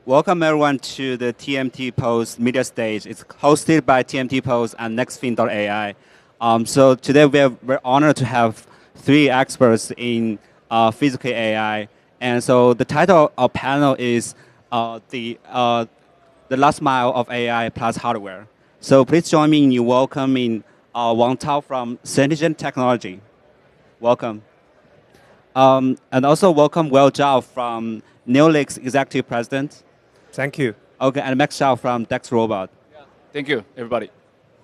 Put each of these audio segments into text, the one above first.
Welcome everyone to the TMT Post media stage. It's hosted by TMT Post and nextfin.ai. So today we're honored to have three experts in physical AI. And so the title of our panel is the last mile of AI plus hardware. So please join me in welcoming Wang Tao from Centigen Technology. Welcome. And also welcome Will Zhao from Neolix Executive President. Thank you. Okay, and Max Zhao from Dex Robot. Thank you, everybody.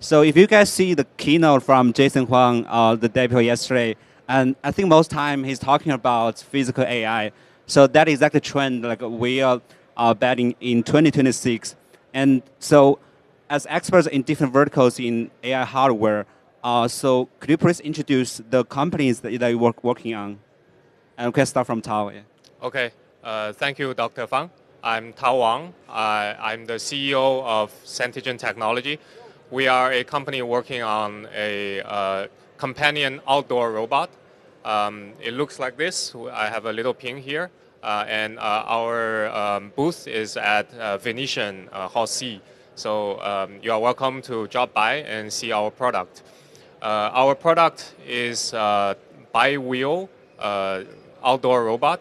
So if you guys see the keynote from Jason Huang the day before yesterday, and I think most time he's talking about physical AI. So that is exactly the trend like we are betting in 2026. And so as experts in different verticals in AI hardware, so could you please introduce the companies that you're working on? And we can start from Tao. Yeah. Okay, thank you, Dr. Fang. I'm Tao Wang. I'm the CEO of Centigen Technology. We are a company working on a companion outdoor robot. It looks like this. I have a little pin here. And our booth is at Venetian Hall C. So you are welcome to drop by and see our product. Our product is bi-wheel outdoor robot.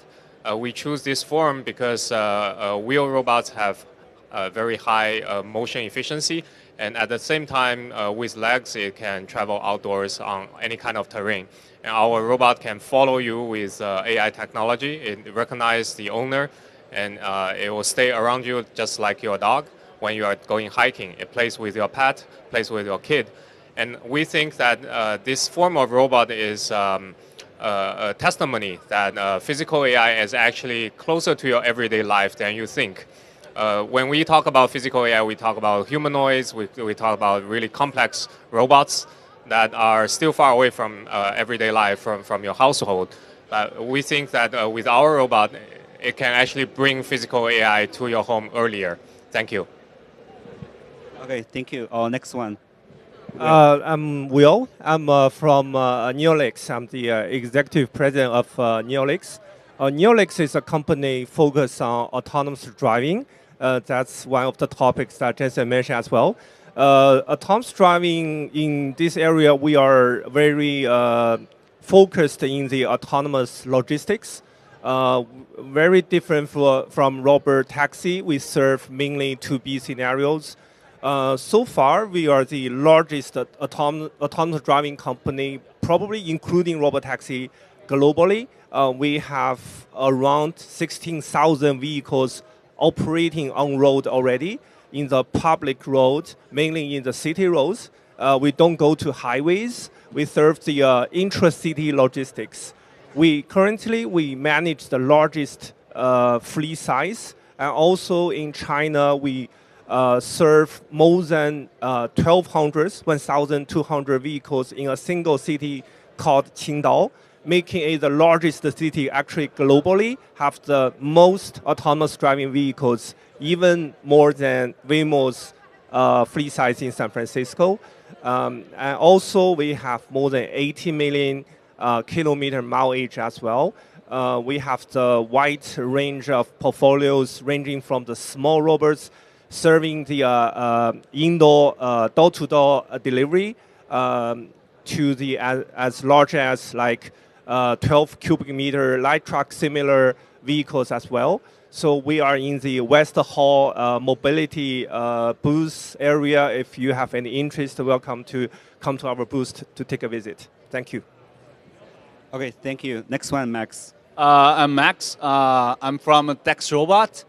We choose this form because wheel robots have very high motion efficiency, and at the same time, with legs, it can travel outdoors on any kind of terrain. And our robot can follow you with AI technology. It recognizes the owner, and it will stay around you just like your dog when you are going hiking. It plays with your pet, plays with your kid. And we think that this form of robot is a testimony that physical AI is actually closer to your everyday life than you think. When we talk about physical AI, we talk about humanoids, we talk about really complex robots that are still far away from everyday life, from your household. But we think that with our robot, it can actually bring physical AI to your home earlier. Thank you. Okay, thank you. Next one. I'm Will. I'm from Neolix. I'm the executive president of Neolix. Neolix is a company focused on autonomous driving. That's one of the topics that Jensen mentioned as well. Autonomous driving in this area, we are very focused in the autonomous logistics. Very different from robot taxi. We serve mainly 2B scenarios. So far, we are the largest autonomous driving company, probably including robotaxi globally. We have around 16,000 vehicles operating on road already in the public roads, mainly in the city roads. We don't go to highways. We serve the intra-city logistics. Currently, we manage the largest fleet size. And also in China, we serve more than 1,200 vehicles in a single city called Qingdao, making it the largest city actually globally, have the most autonomous driving vehicles, even more than Waymo's fleet size in San Francisco. And also we have more than 80 million kilometer mileage as well. We have the wide range of portfolios ranging from the small robots serving the indoor door-to-door delivery to the as large as like 12 cubic meter light truck similar vehicles as well. So we are in the West Hall mobility booth area. If you have any interest, welcome to come to our booth to take a visit. Thank you. Okay, thank you. Next one, Max. I'm Max. I'm from Dex Robot.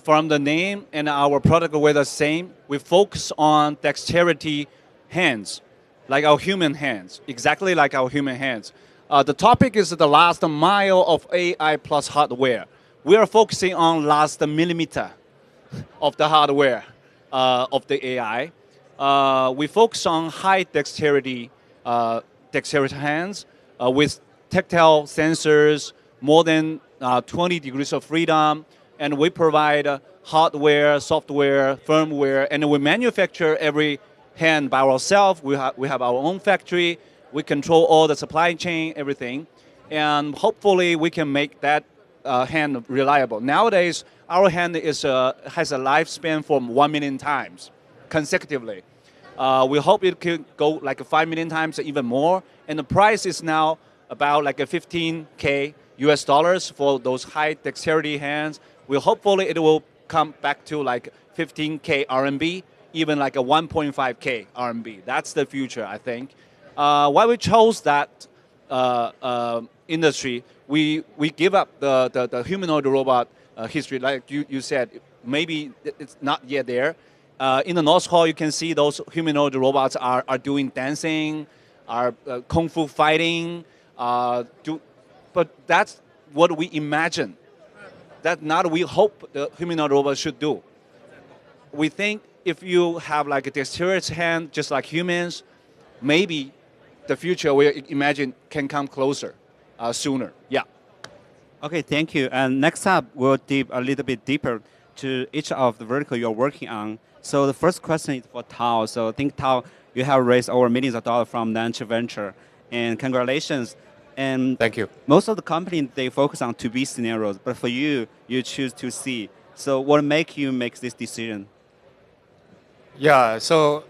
From the name and our product were the same. We focus on dexterity hands, like our human hands, exactly like our human hands. The topic is the last mile of AI plus hardware. We are focusing on last millimeter of the hardware of the AI. We focus on high dexterity hands with tactile sensors, more than 20 degrees of freedom, and we provide hardware, software, firmware, and we manufacture every hand by ourselves. We have our own factory. We control all the supply chain, everything. And hopefully we can make that hand reliable. Nowadays, our hand has a lifespan from 1 million times consecutively. We hope it could go like 5 million times or even more. And the price is now about like a 15K US dollars for those high dexterity hands. Hopefully it will come back to like 15K RMB, even like a 1.5K RMB. That's the future, I think. Why we chose that industry, we give up the humanoid robot history. Like you said, maybe it's not yet there. In the North Hall, you can see those humanoid robots are doing dancing, are kung fu fighting, but that's what we imagine. That's not what we hope the humanoid robot should do. We think if you have like a dexterous hand, just like humans, maybe the future we imagine can come closer sooner. Yeah. Okay, thank you. And next up, we'll dig a little bit deeper to each of the vertical you're working on. So the first question is for Tao. So I think, Tao, you have raised over millions of dollars from venture venture. And congratulations. And Thank you. most of the companies, they focus on 2B scenarios. But for you, you choose 2C. So what make you make this decision? Yeah, so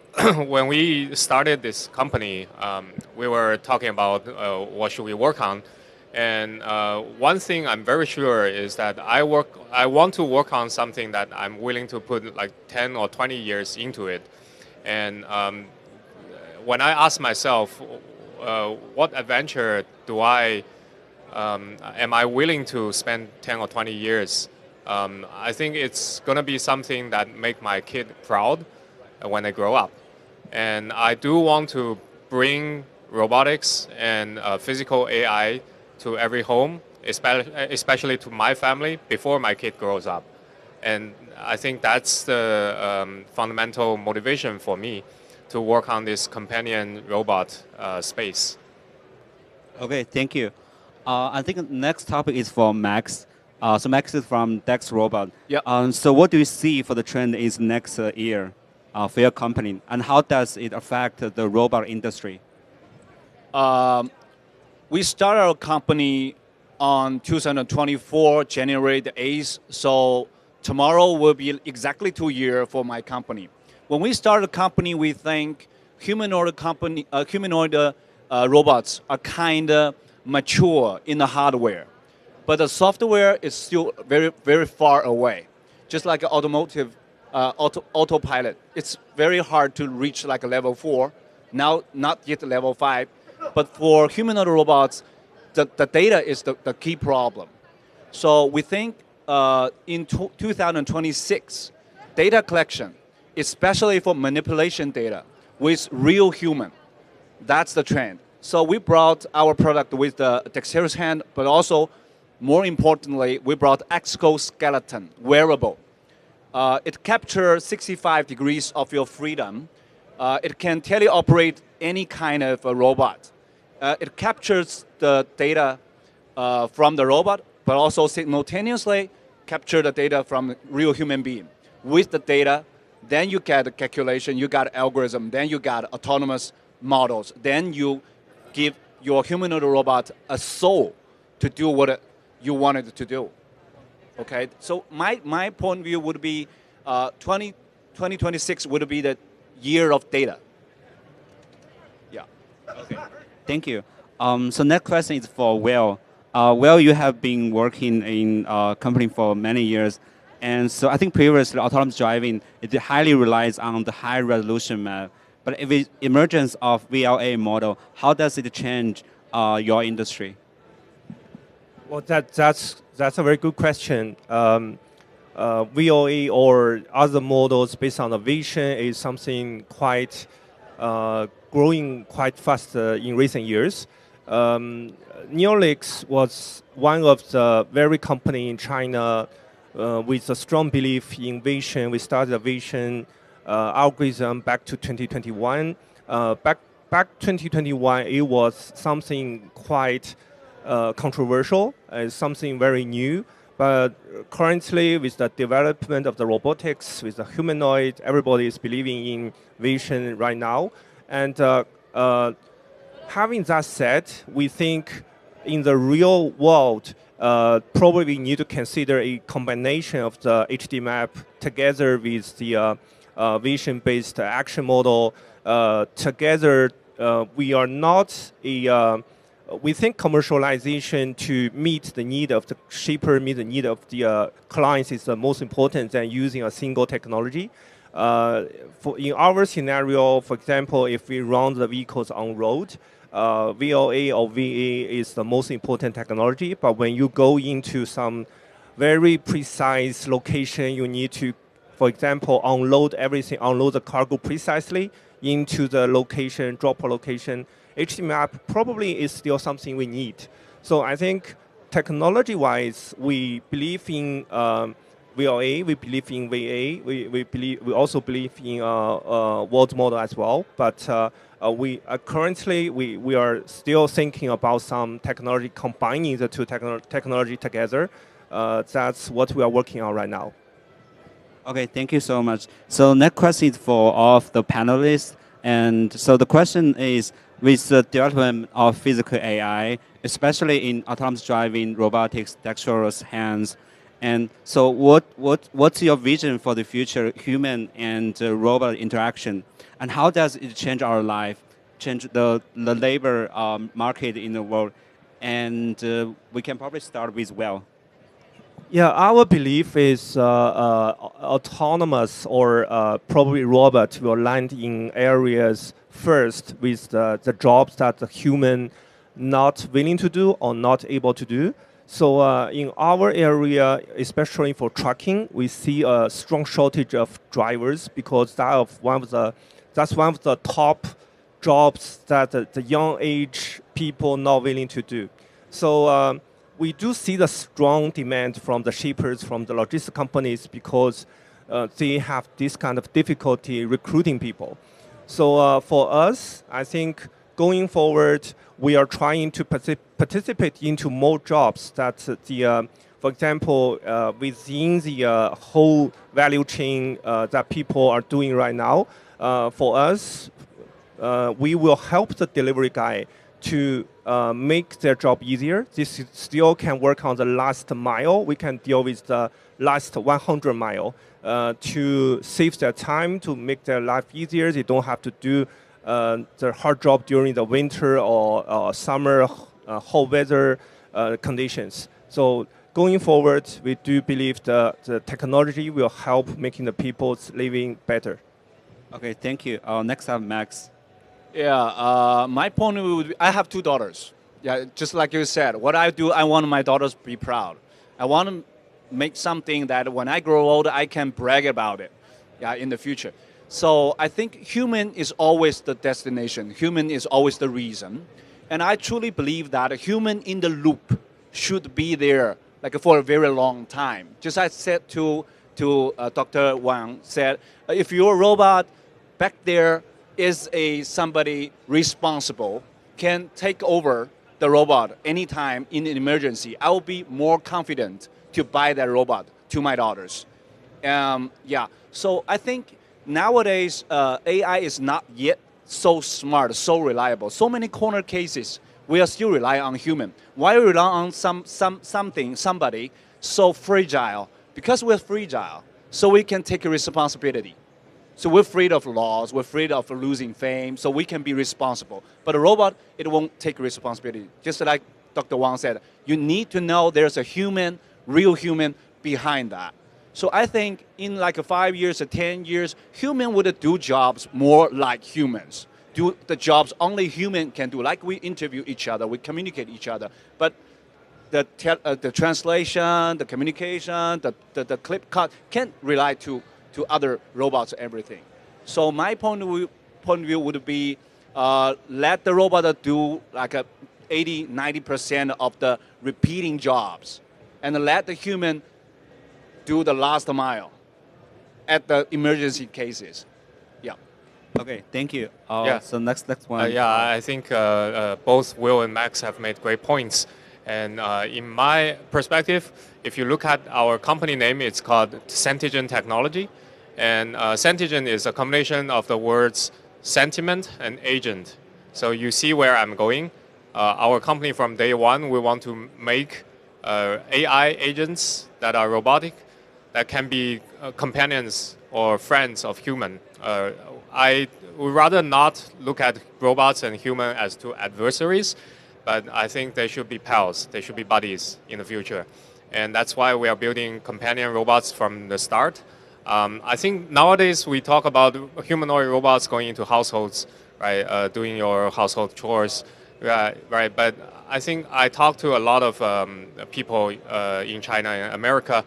when we started this company, we were talking about what should we work on. And one thing I'm very sure is that I want to work on something that I'm willing to put like 10 or 20 years into it. And when I ask myself, what adventure am I willing to spend 10 or 20 years? I think it's going to be something that make my kid proud when they grow up. And I do want to bring robotics and physical AI to every home, especially to my family before my kid grows up. And I think that's the fundamental motivation for me to work on this companion robot space. Okay, thank you. I think the next topic is for Max. So Max is from Dex Robot. Yeah. So what do you see for the trend is next year for your company, and how does it affect the robot industry? We started our company on 2024, January the 8th. So tomorrow will be exactly 2 years for my company. When we started the company, we think humanoid robots are kind of mature in the hardware, but the software is still very, very far away. Just like an automotive autopilot, it's very hard to reach like a level 4. Now, not yet level 5. But for humanoid robots, the data is the key problem. So we think in 2026, data collection, especially for manipulation data with real human, that's the trend. So we brought our product with the dexterous hand, but also, more importantly, we brought exoskeleton, wearable. It captures 65 degrees of your freedom. It can teleoperate any kind of a robot. It captures the data from the robot, but also simultaneously capture the data from real human being. With the data, then you get a calculation, you got algorithm, then you got autonomous models. Then you give your humanoid robot a soul to do what you wanted it to do. Okay, so my point of view would be 2026 would be the year of data. Yeah. Okay. Thank you. So next question is for Will. Will, you have been working in a company for many years. And so I think previously autonomous driving, it highly relies on the high resolution map. But if the emergence of VLA model, how does it change your industry? Well, that's a very good question. VOA or other models based on the vision is something quite growing quite fast in recent years. Neolix was one of the very company in China with a strong belief in vision. We started the vision algorithm back to 2021. Back 2021, it was something quite controversial, something very new. But currently, with the development of the robotics, with the humanoid, everybody is believing in vision right now. And having that said, we think in the real world, probably we need to consider a combination of the HD map together with the vision-based action model. Together, we are not a we think commercialization to meet the need of the shipper, meet the need of the clients is the most important than using a single technology. In our scenario, for example, if we run the vehicles on road, VOA or VA is the most important technology. But when you go into some very precise location, you need to, for example, unload everything, unload the cargo precisely into the location, drop a location. HD map probably is still something we need. So I think technology-wise, we believe in VOA, we believe in VA, we also believe in world model as well. But we currently we are still thinking about some technology combining the two technology together. That's what we are working on right now. Okay, thank you so much. So next question is for all of the panelists. And so the question is, with the development of physical AI, especially in autonomous driving, robotics, dexterous hands, and so what's your vision for the future human and robot interaction? And how does it change our life, change the labor market in the world? And we can probably start with Will. Yeah, our belief is autonomous or probably robot will land in areas first with the jobs that the human not willing to do or not able to do. So in our area, especially for trucking, we see a strong shortage of drivers because that's one of the top jobs that the young age people not willing to do. So we do see the strong demand from the shippers, from the logistics companies, because they have this kind of difficulty recruiting people. So for us, I think going forward, we are trying to participate into more jobs that for example, within the whole value chain that people are doing right now. For us, we will help the delivery guy to make their job easier. This still can work on the last mile. We can deal with the last 100 mile to save their time, to make their life easier. They don't have to do the hard job during the winter or summer hot weather conditions. So going forward, we do believe the technology will help making the people's living better. Okay, thank you. Next up, Max. Yeah, my point of view would be, I have two daughters. Yeah, just like you said, what I do, I want my daughters to be proud. I want to make something that when I grow old, I can brag about it, yeah, in the future. So I think human is always the destination. Human is always the reason. And I truly believe that a human in the loop should be there like for a very long time. Just as I said to Dr. Wang said, if you're a robot, back there is somebody responsible, can take over the robot anytime in an emergency. I will be more confident to buy that robot to my daughters. Yeah, so I think nowadays AI is not yet so smart, so reliable. So many corner cases, we are still relying on human. Why rely on somebody so fragile? Because we're fragile, so we can take a responsibility. So we're afraid of laws, we're afraid of losing fame, so we can be responsible. But a robot, it won't take responsibility. Just like Dr. Wang said, you need to know there's a human, real human behind that. So I think in like 5 years or 10 years, human would do jobs more like humans. Do the jobs only human can do, like we interview each other, we communicate each other. But the translation, the communication, the clip cut can't rely to other robots, everything. So my point of view would be let the robot do like 80–90% of the repeating jobs, and let the human do the last mile at the emergency cases. Yeah. Okay, thank you. Yeah. So next one. Yeah, I think both Will and Max have made great points. And in my perspective, if you look at our company name, it's called Sentigen Technology. And Sentigen is a combination of the words sentiment and agent. So you see where I'm going. Our company from day one, we want to make AI agents that are robotic, that can be companions or friends of human. I would rather not look at robots and human as two adversaries, but I think they should be pals, they should be buddies in the future. And that's why we are building companion robots from the start. I think nowadays we talk about humanoid robots going into households, right, doing your household chores, right? But I think I talked to a lot of people in China and America.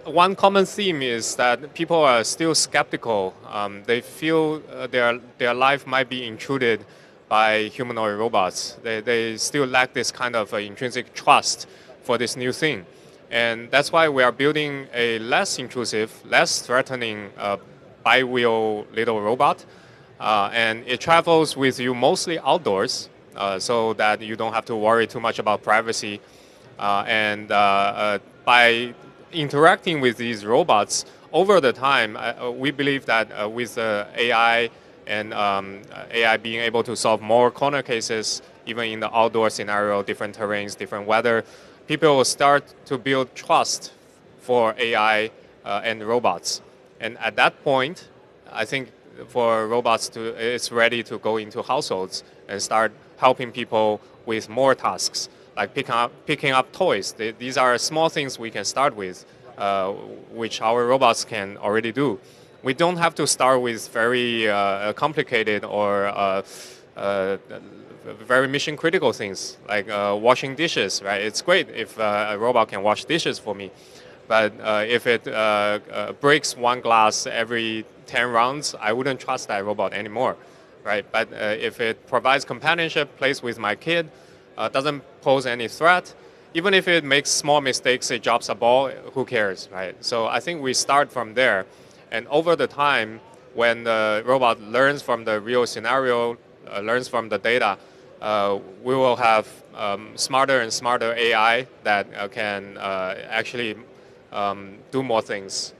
One common theme is that people are still skeptical. They feel their life might be intruded by humanoid robots. They still lack this kind of intrinsic trust for this new thing. And that's why we are building a less intrusive, less threatening bi-wheel little robot. And it travels with you mostly outdoors, so that you don't have to worry too much about privacy. By interacting with these robots over the time, we believe that with AI and AI being able to solve more corner cases, even in the outdoor scenario, different terrains, different weather, people will start to build trust for AI and robots. And at that point, I think for robots it's ready to go into households and start helping people with more tasks, like picking up toys. These are small things we can start with, which our robots can already do. We don't have to start with very complicated or very mission critical things like washing dishes, right? It's great if a robot can wash dishes for me, but if it breaks one glass every 10 rounds, I wouldn't trust that robot anymore, right? But if it provides companionship, plays with my kid, doesn't pose any threat, even if it makes small mistakes, it drops a ball, who cares, right? So I think we start from there, and over the time, when the robot learns from the real scenario, learns from the data, we will have smarter and smarter AI that can actually do more things,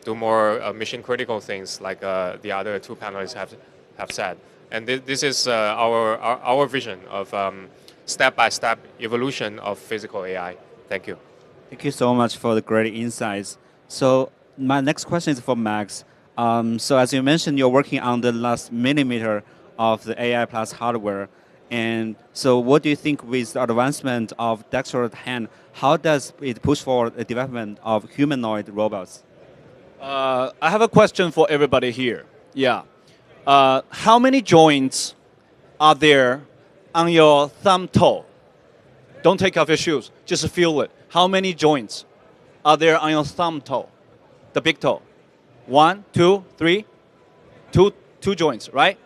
do more mission-critical things, like the other two panelists have said. And this is our vision of step-by-step evolution of physical AI. Thank you. Thank you so much for the great insights. So my next question is for Max. So as you mentioned, you're working on the last millimeter of the AI plus hardware. And so what do you think with the advancement of dexterous hand, how does it push forward the development of humanoid robots? I have a question for everybody here. Yeah. How many joints are there on your thumb toe? Don't take off your shoes. Just feel it. How many joints are there on your thumb toe? The big toe. 1, 2, 3. Two joints, right?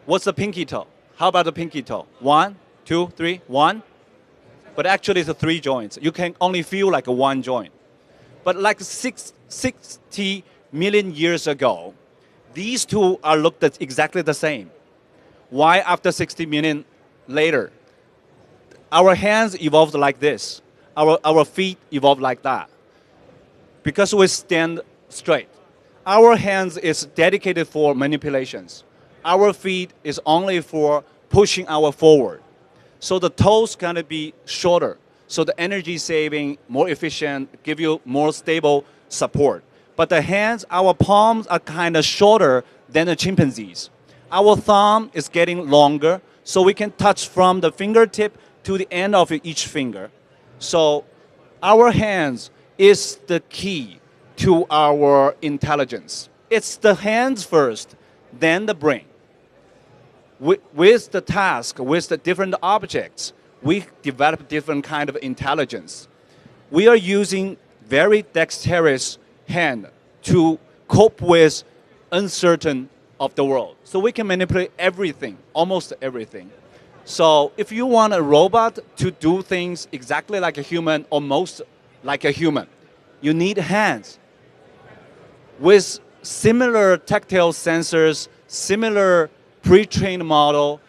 What's the pinky toe? How about the pinky toe? 1, 2, 3, 1. But actually it's 3 joints. You can only feel like a 1 joint. But like 60 million years ago, these two are looked at exactly the same. Why after 60 million later? Our hands evolved like this. Our feet evolved like that. Because we stand straight. Our hands is dedicated for manipulations. Our feet is only for pushing our forward. So the toes gonna be shorter. So the energy saving, more efficient, give you more stable support. But the hands, our palms are kind of shorter than the chimpanzees. Our thumb is getting longer, so we can touch from the fingertip to the end of each finger. So our hands is the key to our intelligence. It's the hands first, then the brain. With the task, with the different objects, we develop different kind of intelligence. We are using very dexterous hand to cope with uncertain of the world. So we can manipulate everything, almost everything. So if you want a robot to do things exactly like a human, almost like a human, you need hands. With similar tactile sensors, similar pre-trained model,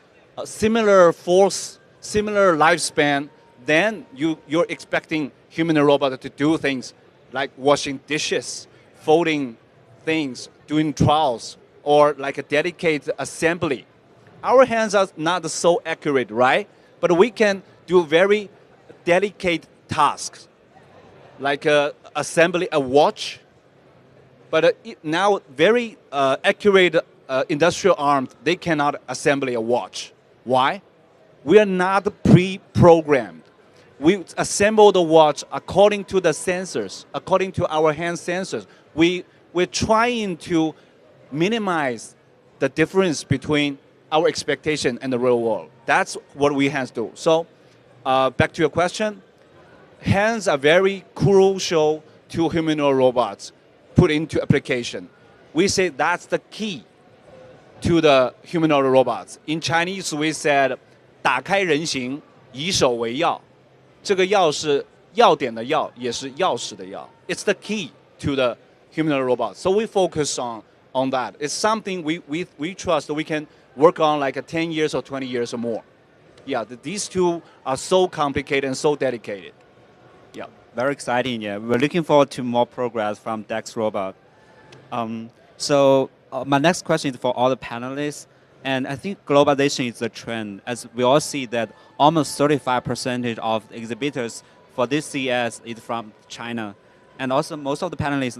similar force, similar lifespan, then you're expecting human and robot to do things like washing dishes, folding things, doing trials, or like a dedicated assembly. Our hands are not so accurate, right? But we can do very delicate tasks, like assembling a watch. But now very accurate industrial arms, they cannot assemble a watch. Why? We are not pre-programmed. We assemble the watch according to the sensors, according to our hand sensors. We're trying to minimize the difference between our expectation and the real world. That's what we hands do. So back to your question, hands are very crucial to humanoid robots put into application. We say that's the key to the humanoid robots. In Chinese, we said 打开人形，以手为钥。这个钥是要点的钥，也是钥匙的钥。It's the key to the humanoid robots. So we focus on that. It's something we trust we can work on like 10 years or 20 years or more. Yeah, these two are so complicated and so dedicated. Yeah. Very exciting, yeah. We're looking forward to more progress from Dex Robot. So my next question is for all the panelists. And I think globalization is a trend, as we all see that almost 35% of exhibitors for this CES is from China. And also most of the panelists,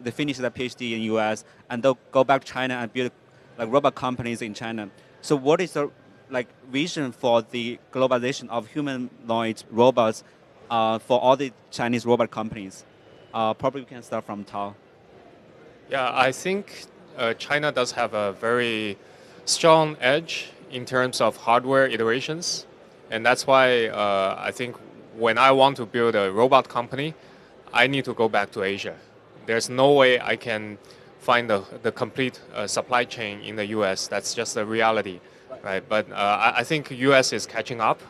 they finish their PhD in US and they'll go back to China and build like robot companies in China. So what is the vision for the globalization of humanoid robots for all the Chinese robot companies? Probably we can start from Tao. Yeah, I think China does have a very strong edge in terms of hardware iterations. And that's why I think when I want to build a robot company, I need to go back to Asia. There's no way I can find the complete supply chain in the US. That's just the reality, right? But I think US is catching up.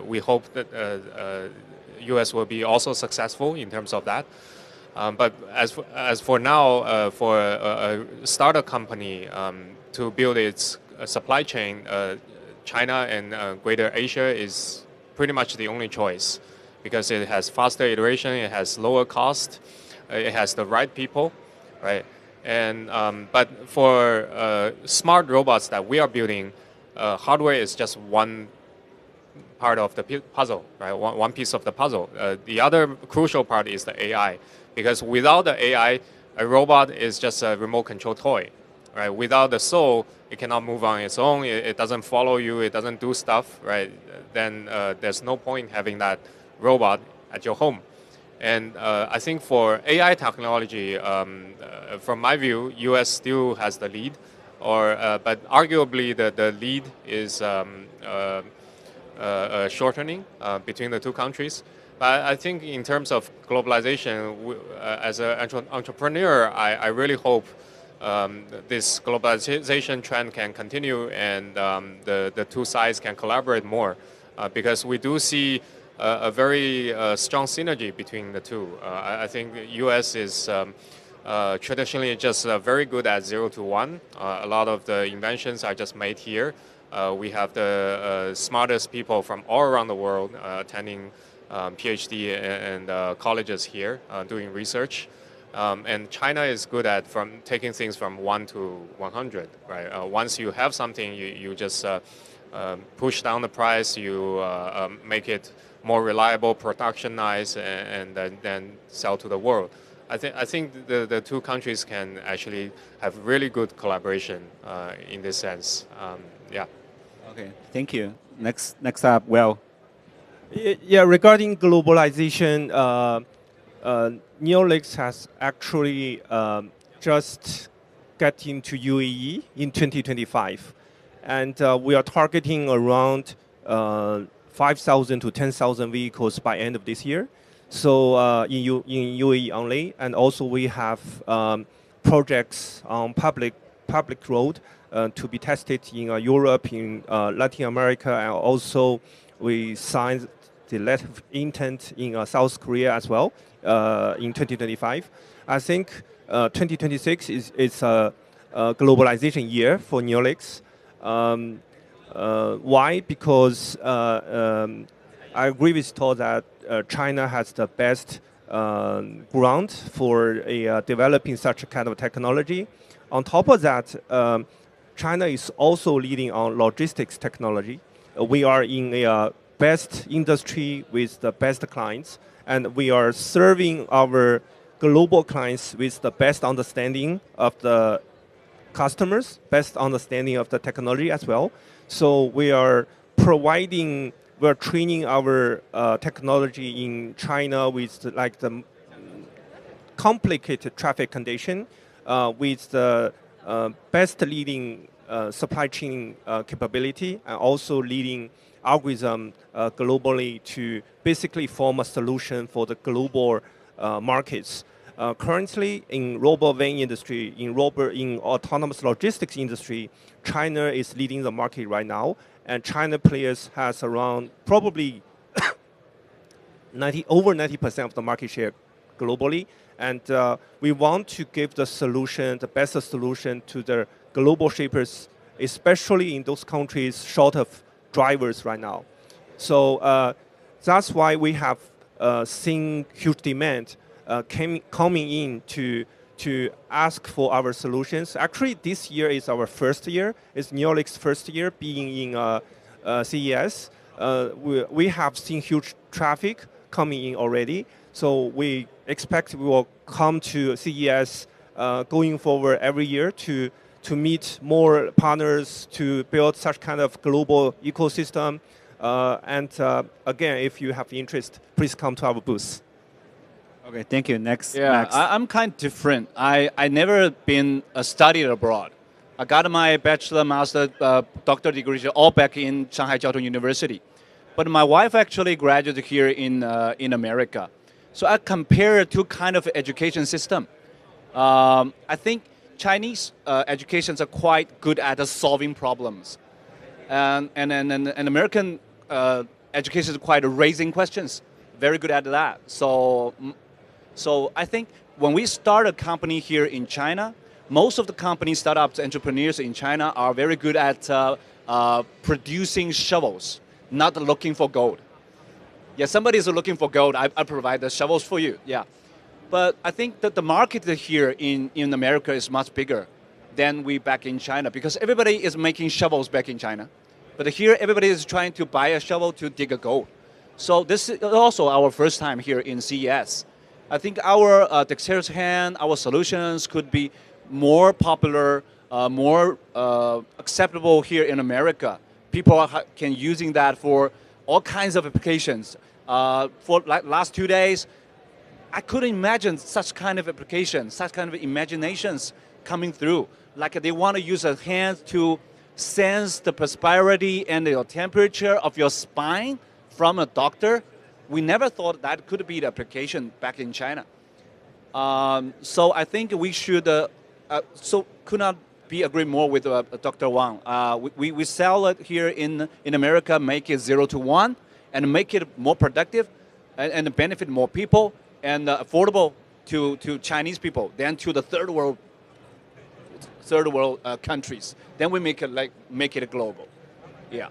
We hope that US will be also successful in terms of that. But as for now, for a startup company to build its supply chain, China and Greater Asia is pretty much the only choice because it has faster iteration, it has lower cost, it has the right people, right? And but for smart robots that we are building, hardware is just one part of the puzzle, right? One piece of the puzzle. The other crucial part is the AI, because without the AI, a robot is just a remote control toy, right? Without the soul, it cannot move on its own. It doesn't follow you. It doesn't do stuff, right? Then there's no point having that robot at your home. And I think for AI technology, from my view, US still has the lead, but arguably the lead is shortening between the two countries. But I think in terms of globalization, as an entrepreneur, I really hope this globalization trend can continue and the two sides can collaborate more because we do see a very strong synergy between the two. I think the US is traditionally just very good at 0 to 1. A lot of the inventions are just made here. We have the smartest people from all around the world attending PhD and colleges here doing research. And China is good at taking things from 1 to 100, right? Once you have something, you just push down the price, you make it more reliable, productionized, and then sell to the world. I think the two countries can actually have really good collaboration in this sense. Yeah. Okay, thank you. Next up, Will. Yeah, regarding globalization, Neolix has actually just got into UAE in 2025. And we are targeting around 5,000 to 10,000 vehicles by end of this year. So in UAE only. And also we have projects on public road to be tested in Europe, in Latin America, and also we signed the letter of intent in South Korea as well in 2025. I think 2026 is a globalization year for Neolix. Why? Because I agree with Todd that China has the best ground for developing such a kind of technology. On top of that, China is also leading on logistics technology. We are in a best industry with the best clients, and we are serving our global clients with the best understanding of the customers, best understanding of the technology as well. So we are training our technology in China with like the complicated traffic condition, with the best leading supply chain capability, and also leading algorithm globally to basically form a solution for the global markets. Currently, in robot van industry, in autonomous logistics industry, China is leading the market right now, and China players has around probably over 90% of the market share globally. And we want to give the best solution to the global shippers, especially in those countries short of drivers right now. So that's why we have seen huge demand coming in to ask for our solutions. Actually, this year is our first year. It's Neolic's first year being in CES. We have seen huge traffic coming in already. So we expect we will come to CES going forward every year to meet more partners, to build such kind of global ecosystem. And again, if you have interest, please come to our booth. Okay, thank you. Next, Yeah, Max. I'm kind of different. I never been studied abroad. I got my bachelor, master, doctor degree all back in Shanghai Jiao Tong University. But my wife actually graduated here in America. So I compare two kind of education system. I think Chinese educations are quite good at solving problems, and American education is quite raising questions. Very good at that. So I think when we start a company here in China, most of the companies, startups, entrepreneurs in China are very good at producing shovels, not looking for gold. Yeah, somebody is looking for gold. I provide the shovels for you. Yeah, but I think that the market here in America is much bigger than we back in China, because everybody is making shovels back in China, but here everybody is trying to buy a shovel to dig a gold. So this is also our first time here in CES. I think our dexterous hand, our solutions could be more popular, more acceptable here in America. People can using that for all kinds of applications. For like last 2 days, I couldn't imagine such kind of applications, such kind of imaginations coming through. Like they want to use a hand to sense the perspirity and the temperature of your spine from a doctor. We never thought that could be the application back in China. So I think we should, could not be agree more with Dr. Wang. We sell it here in America, make it 0 to 1, and make it more productive and benefit more people and affordable to Chinese people than to the third world countries. Then we make it global. Yeah.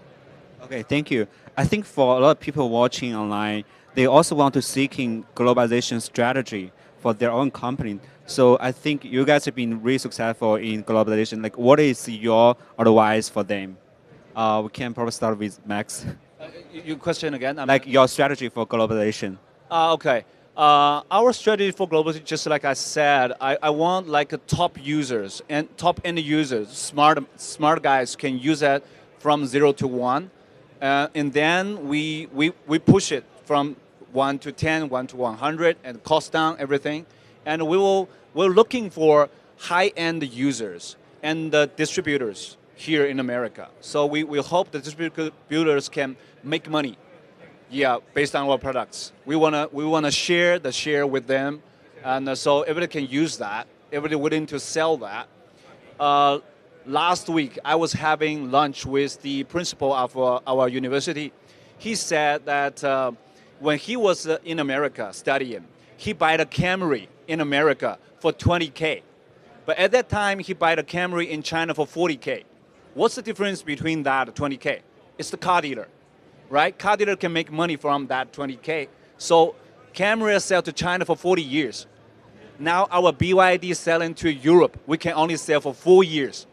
Okay, thank you. I think for a lot of people watching online, they also want to seek in globalization strategy for their own company. So I think you guys have been really successful in globalization. Like, what is your advice for them? We can probably start with Max. Your question again? Like your strategy for globalization. Okay. Our strategy for globalization, just like I said, I want like top users and top end users, smart guys can use it from 0 to 1. And then we push it from 1 to 10, 1 to 100, and cost down everything. And we're looking for high-end users and distributors here in America. So we hope the distributors can make money, yeah, based on our products. We wanna share with them, and so everybody can use that. Everybody willing to sell that. Last week, I was having lunch with the principal of our university. He said that when he was in America studying, he bought a Camry in America for 20K. But at that time, he bought a Camry in China for 40K. What's the difference between that 20K? It's the car dealer, right? Car dealer can make money from that 20K. So Camry sell to China for 40 years. Now our BYD is selling to Europe. We can only sell for 4 years.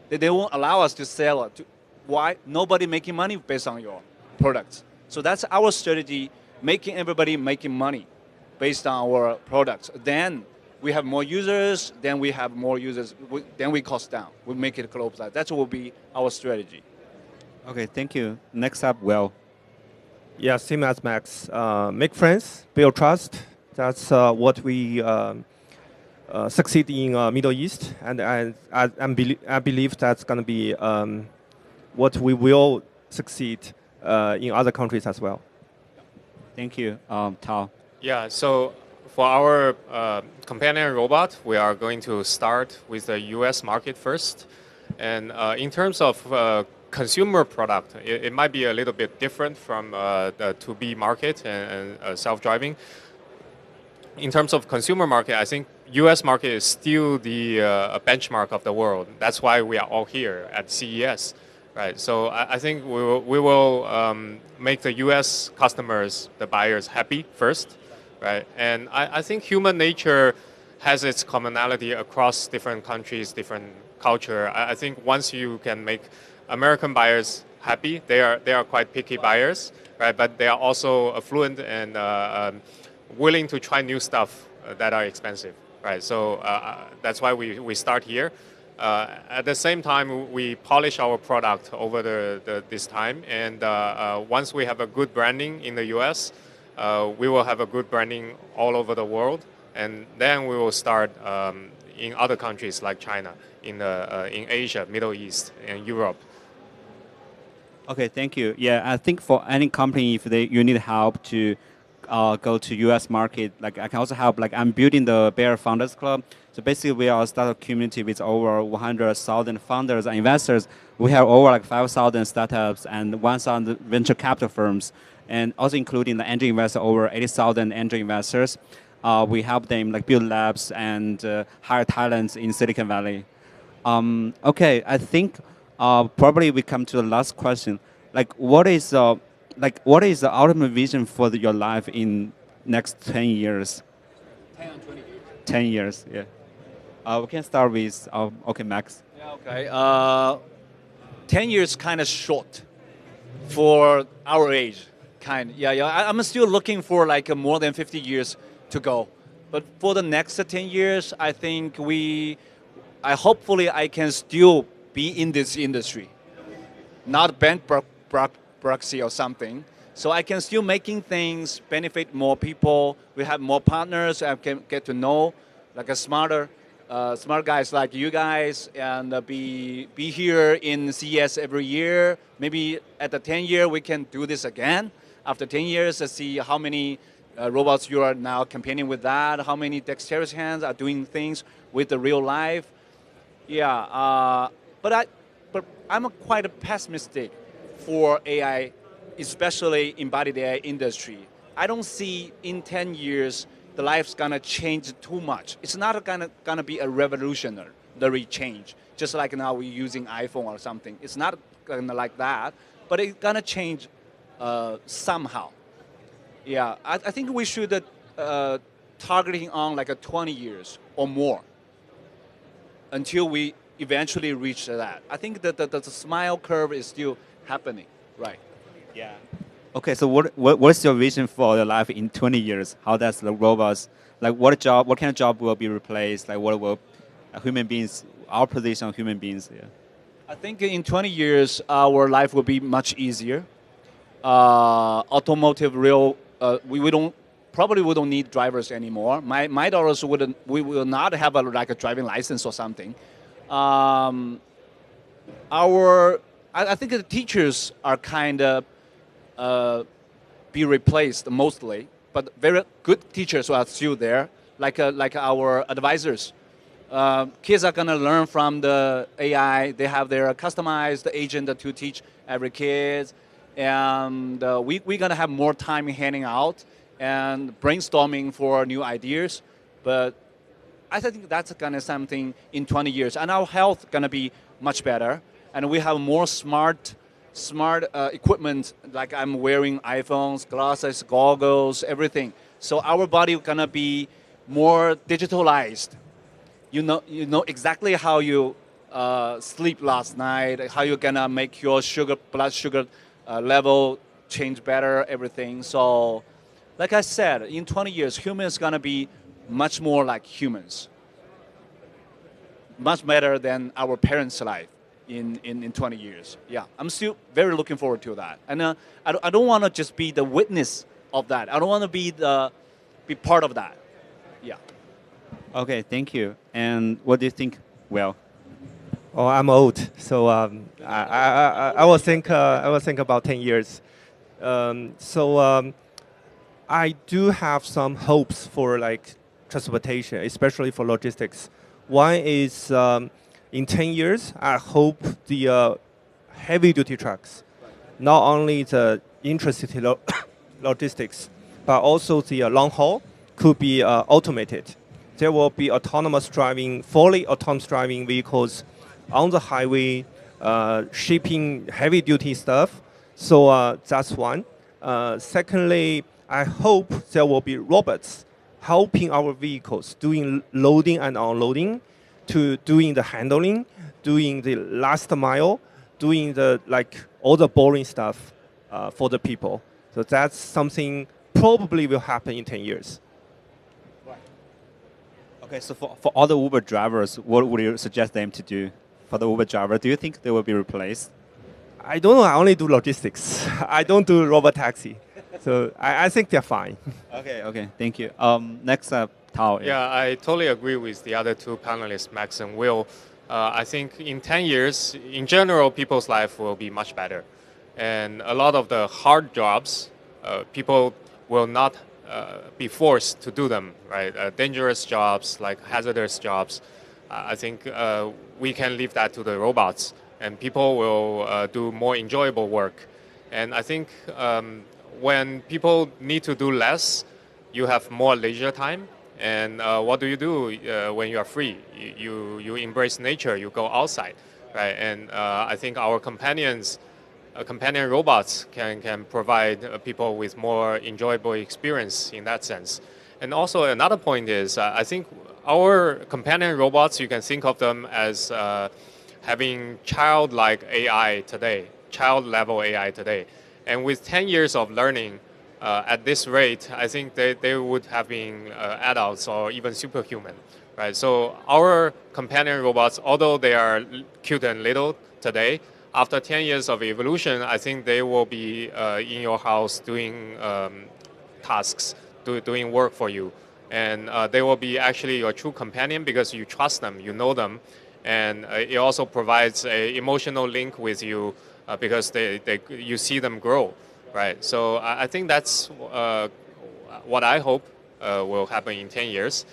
They won't allow us to sell it. Why? Nobody making money based on your products. So that's our strategy, making everybody making money based on our products. Then we have more users, then we have more users, then we cost down. We make it global. That will be our strategy. Okay, thank you. Next up, Will. Yeah, same as Max. Make friends, build trust. That's what we succeed in Middle East, and I believe that's going to be what we will succeed in other countries as well. Thank you, Tao. Yeah, so for our companion robot, we are going to start with the US market first. And in terms of consumer product, it might be a little bit different from the 2B market and self-driving. In terms of consumer market, I think US market is still the benchmark of the world. That's why we are all here at CES. Right, so I think we will make the U.S. customers, the buyers, happy first, right? And I think human nature has its commonality across different countries, different culture. I think once you can make American buyers happy, they are quite picky buyers, right? But they are also fluent and willing to try new stuff that are expensive, right? So that's why we start here. At the same time, we polish our product over this time, and once we have a good branding in the U.S., we will have a good branding all over the world, and then we will start in other countries like China, in Asia, Middle East, and Europe. Okay, thank you. Yeah, I think for any company, if you need help to go to U.S. market, like I can also help. Like I'm building the Bear Founders Club. So basically, we are a startup community with over 100,000 founders and investors. We have over like 5,000 startups and 1,000 venture capital firms, and also including the angel investor, over 80,000 angel investors. We help them like build labs and hire talents in Silicon Valley. Okay, I think probably we come to the last question. Like, what is the ultimate vision for your life in next 10 years? 10 or 20 years. 10 years, yeah. We can start with, okay, Max. Yeah, okay. 10 years kind of short for our age. Yeah. I'm still looking for like more than 50 years to go. But for the next 10 years, I think hopefully I can still be in this industry, not bankruptcy or something. So I can still making things benefit more people. We have more partners. I can get to know like a smart guys like you guys, and be here in CES every year. Maybe at the 10 year we can do this again. After 10 years, to see how many robots you are now competing with that, how many dexterous hands are doing things with the real life. Yeah, but I'm quite pessimistic for AI, especially embodied AI industry. I don't see in 10 years the life's gonna change too much. It's not gonna be a revolutionary change, just like now we're using iPhone or something. It's not gonna like that, but it's gonna change somehow. Yeah, I think we should targeting on like 20 years or more until we eventually reach that. I think that the smile curve is still happening, right? Yeah. Okay, so what's your vision for your life in 20 years? How does the robots, like what kind of job will be replaced? Like what will human beings, our position of human beings? Yeah. I think in 20 years, our life will be much easier. Automotive we don't need drivers anymore. My daughters we will not have like a driving license or something. I think the teachers are kind of be replaced mostly, but very good teachers are still there, like our advisors. Kids are gonna learn from the AI. They have their customized agent to teach every kid, and we're gonna have more time hanging out and brainstorming for new ideas. But I think that's gonna something in 20 years, and our health gonna be much better, and we have more smart equipment, like I'm wearing iPhones, glasses, goggles, everything. So our body gonna be more digitalized. You know exactly how you sleep last night, how you're gonna make your blood sugar level change better, everything. So, like I said, in 20 years, humans gonna be much more like humans. Much better than our parents' life in 20 years. Yeah, I'm still very looking forward to that. And I don't want to just be the witness of that. I don't want to be part of that. Yeah. Okay, thank you. And what do you think, Will? Oh, I'm old, so I will think about 10 years. I do have some hopes for like transportation, especially for logistics. One is in 10 years, I hope the heavy-duty trucks, not only the intracity logistics, but also the long haul could be automated. There will be fully autonomous driving vehicles on the highway, shipping heavy-duty stuff. So that's one. Secondly, I hope there will be robots helping our vehicles doing loading and unloading, to doing the handling, doing the last mile, doing the all the boring stuff for the people. So that's something probably will happen in 10 years. Okay, so for all the Uber drivers, what would you suggest them to do? For the Uber driver, do you think they will be replaced? I don't know. I only do logistics. I don't do robot taxi. So I think they're fine. Okay, thank you. Next up, Tao. Yeah, I totally agree with the other two panelists, Max and Will. I think in 10 years, in general, people's life will be much better. And a lot of the hard jobs, people will not be forced to do them, right? Dangerous jobs, like hazardous jobs. I think we can leave that to the robots, and people will do more enjoyable work. And I think when people need to do less, you have more leisure time. And what do you do when you are free? You embrace nature, you go outside, right? And I think our companion robots can provide people with more enjoyable experience in that sense. And also another point is, I think our companion robots, you can think of them as having childlike AI today, child-level AI today. And with 10 years of learning, at this rate, I think they would have been adults or even superhuman, right? So our companion robots, although they are cute and little today, after 10 years of evolution, I think they will be in your house doing tasks, doing work for you. And they will be actually your true companion because you trust them, you know them. And it also provides an emotional link with you because you see them grow, right? So I think that's what I hope will happen in 10 years.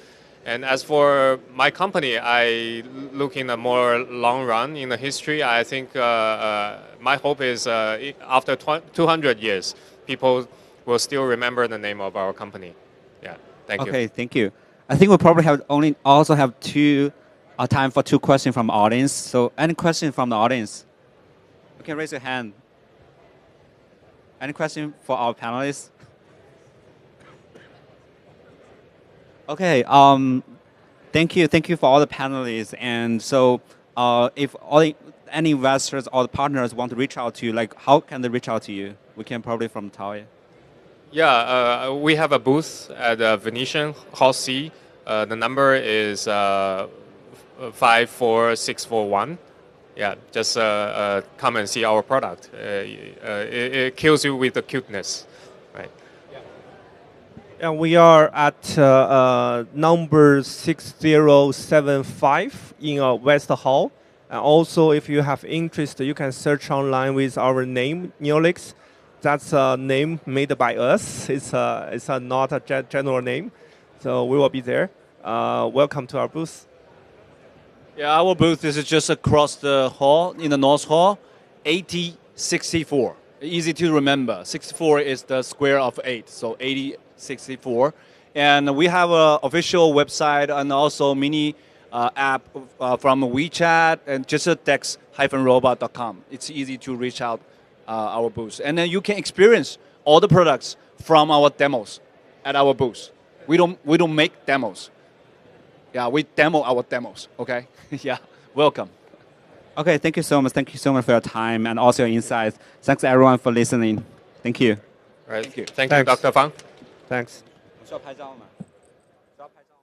And as for my company, I look in a more long run in the history. I think my hope is after 200 years, people will still remember the name of our company. Yeah, thank you. Okay, thank you. I think we probably also have time for two questions from the audience. So any question from the audience? You can raise your hand. Any question for our panelists? Okay, thank you for all the panelists. And so if any investors or the partners want to reach out to you, like how can they reach out to you? We can probably from Taoye. Yeah, we have a booth at Venetian Hall C. The number is 54641. Yeah, just come and see our product. It kills you with the cuteness, right? And we are at number 6075 in West Hall. And also, if you have interest, you can search online with our name, Neolix. That's a name made by us. It's not a general name. So we will be there. Welcome to our booth. Yeah, our booth is just across the hall, in the North Hall, 8064. Easy to remember. 64 is the square of 8, so 8064. And we have an official website and also mini app from WeChat and just text-robot.com. It's easy to reach out our booth. And then you can experience all the products from our demos at our booth. We don't make demos. Yeah, we demo our demos, okay? Yeah, welcome. Okay, thank you so much. Thank you so much for your time and also your insights. Thanks everyone for listening. Thank you. Right. Thank you. Thank you, Thanks. Dr. Fang. Thanks. 需要拍照吗？需要拍照。